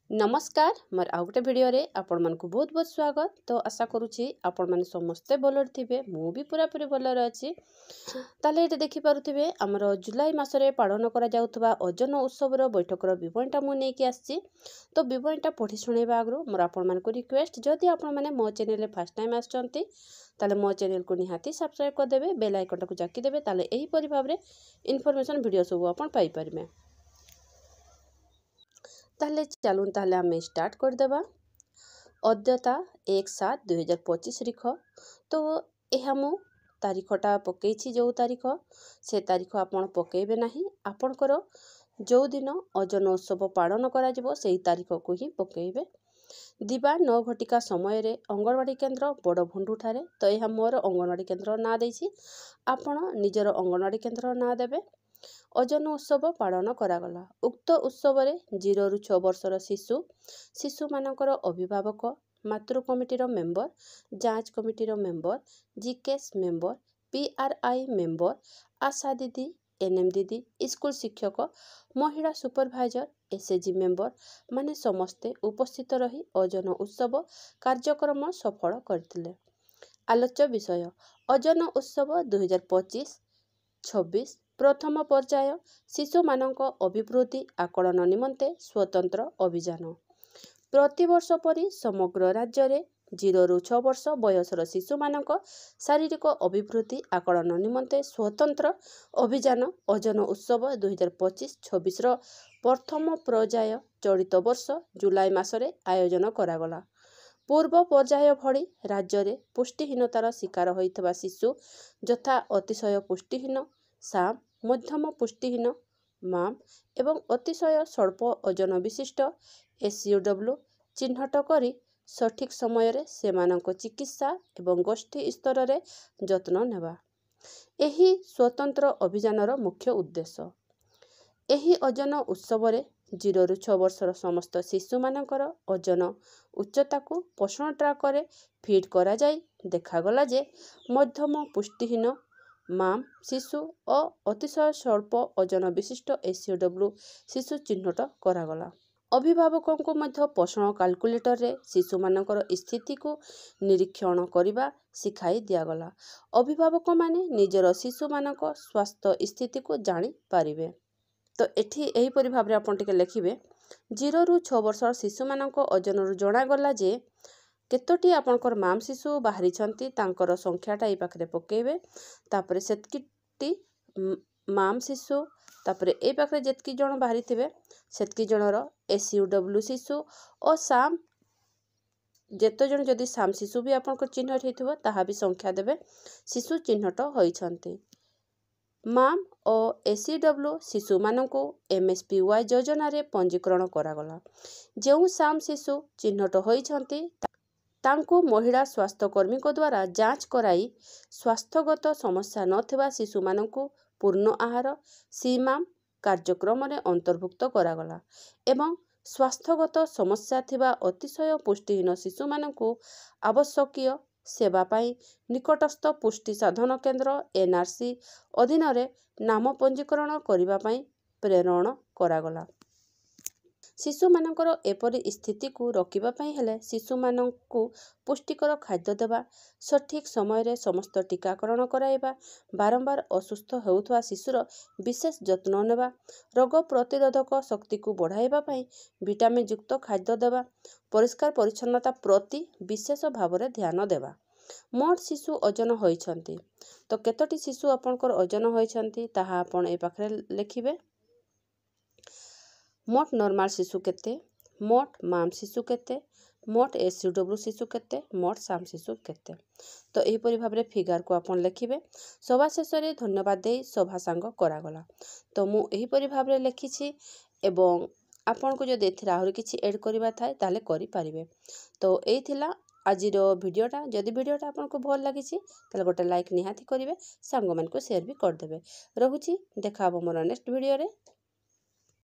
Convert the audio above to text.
नमस्कार मोर आउ गोटे भिडियो रे आपण मन को बहुत बहुत स्वागत। तो आशा करूची आपण माने समस्ते भलर थिबे, मु भी पूरा पूरी भलर अछि। ताले एते देखि पारुथिबे हमर जुलाई मासरे पालन करा जाउतबा ओजन उत्सव रो बैठकर विवरणटा मु नै कि आछि। तो विवरणटा पढी सुनेबा आगरो मोर आपण मन को रिक्वेस्ट, जदि आपण माने मो चैनल रे फर्स्ट टाइम आछंती ताले मो चैनल को निहाती सब्सक्राइब कर देबे, बेल आइकन को जाकी देबे, ताले एही परि भाबरे इन्फॉर्मेशन वीडियो सब आपण पाई परमे। ताले चलून ताले आम स्टार्ट कर देबा। अद्यता 1/7/2025 रिख। तो यह मु तारीखटा पकईछि, जो तारीख से तारीख आपण पकेबे नाही, आपणकर जो दिन ओजन उत्सव पालन करा जिवो सेही तारीख को ही पकेबे। दिबा 9 घटिका समय रे अंगनवाड़ी केन्द्र बड़भुंडू ठारे। तो यह मोर अंगनवाड़ी केन्द्र ना देछि, आपण निजर अंगनवाड़ी केन्द्र ना देबे। ओजन उत्सव पालन करागला। उक्त उत्सव रे 0 ରୁ 6 वर्षर शिशु मानकर अभिभावक, मातृ कमिटीर मेंबर, जांच कमिटीर member, GKS member, PRI member, ASHA दीदी, एनएम दीदी, स्कूल शिक्षक, महिला सुपरभाइजर, एसएजी मेंबर माने समस्ते उपस्थित रही ओजन उत्सव कार्यक्रम सफल करथिले। आलोच्य विषय ओजन उत्सव 2025-26 प्रथम पर्याय शिशु मानक अभिवृद्धि आकलन निमंते स्वतंत्र अभियान। प्रतिवर्ष परि समग्र राज्य रे 0 ରୁ 6 वर्ष बयसर शिशु मानक शारीरिक अभिवृद्धि आकलन निमंते स्वतंत्र अभियान ओजन उत्सव 2025-26 रो प्रथम पर्याय चलित वर्ष जुलाई मासरे आयोजन करागला। पूर्व पर्याय भली राज्य रे पुष्टिहीनतार शिकार होइतबा शिशु यथा अतिशय पुष्टिहीन, साम, मध्यम पुष्टिहीन, माम एवं अतिशय स्वल्प ओजन विशिष्ट एसयूडब्ल्यू चिन्हट करी सठिक समय रे सेमानक चिकित्सा एवं गोष्ठी स्तर रे जत्न नेबा एही स्वतंत्र अभियानर मुख्य उद्देश्य। एही ओजन उत्सव रे 0 ରୁ 6 वर्षर समस्त शिशु मानकर ओजन उच्चता को पोषण ट्राक रे फिट करा जाई देखागला जे मध्यम पुष्टिहीन, माम शिशु और अतिशय स्वल्प ओजन विशिष्ट एसयूडब्ल्यू शिशु चिन्हट करागला। अभिभावकों को मध्य पोषण कैलकुलेटर रे शिशु मानकर स्थिति को निरीक्षण करिबा सिखाई दियागला। अभिभावक माने निजर शिशु मानक स्वास्थ्य स्थिति को जानी पारिबे। तो एठी एही परि भाबरे आपण टिके लेखिबे 0 ରୁ 6 वर्षर शिशु मानक ओजन रु जणा गला जे केतोटी आपणकर माम शिशु बाहरी छंती तांकर संख्याटा ए पाखरे पकेबे। तापरे सेतकीटी माम शिशु, तापरे ए पाखरे जेतकी जण बाहरी थिबे सेतकी जणर एसयूडब्ल्यू शिशु और साम जेतो जण जदि साम शिशु भी आपणकर चिन्हट हेथिबो ताहा भी संख्या देबे शिशु चिन्हट होइछंती। माम और एसयूडब्ल्यू शिशु मानकु एमएसपीवाई योजना रे पंजीकरण करागला। जेउ साम शिशु चिन्हट होइछंती तांको महिला स्वास्थ्यकर्मी को द्वारा जांच कराई स्वास्थ्यगत समस्या नथिबा शिशु मानकु पूर्ण आहार सीमाम कार्यक्रम रे अंतर्भुक्त करागला एवं स्वास्थ्यगत समस्या थिबा अतिशय पुष्टिहीन शिशु मानकु आवश्यकीय सेवा पाई निकटस्थ पुष्टि साधन केन्द्र एनआरसी अधीन रे नाम पंजीकरण करिबा पाई प्रेरण करागला। शिशु मानकर एपरि स्थिति को रोकिबा पाई हेले शिशु मानकु पुष्टिकर खाद्य देबा, सठिक समय रे समस्त टीकाकरण कराइबा, बारंबार असुस्थ हेउथवा शिशुर विशेष जत्न नेबा, रोग प्रतिरोधक शक्ति को बढ़ाइबा पाई विटामिन युक्त खाद्य देबा, परिष्कार परिच्छन्नता प्रति विशेष भावरे ध्यान देबा। मोट शिशु ओजन होइछंती। तो केतोटी शिशु आपणकर ओजन होइछंती ताहा आपण ए पाखरे लेखिबे। मोट नॉर्मल शिशु केते, मोट माम शिशु केते, मोट एसयूडब्ल्यू शिशु केते, मोट साम शिशु केते। तो एही परि भाबरे फिगर को आपण लेखिबे। सभा शेष रे धन्यवाद देई सभा सांग करागला। तो मु एही परि भाबरे लेखिछि एवं आपण को जदि एथिरा आहुरी किछि ऐड करिबा थाए ताले करि पारिबे। तो एही थिला आजिर भिडियोटा। जदि भिडियोटा आपको भल लागिछि ताले गोटे लाइक निहाती करिवे, सांग मान को शेयर भी कर देबे। रहुछि, देखा हबो मोर नेक्स्ट भिडियो रे।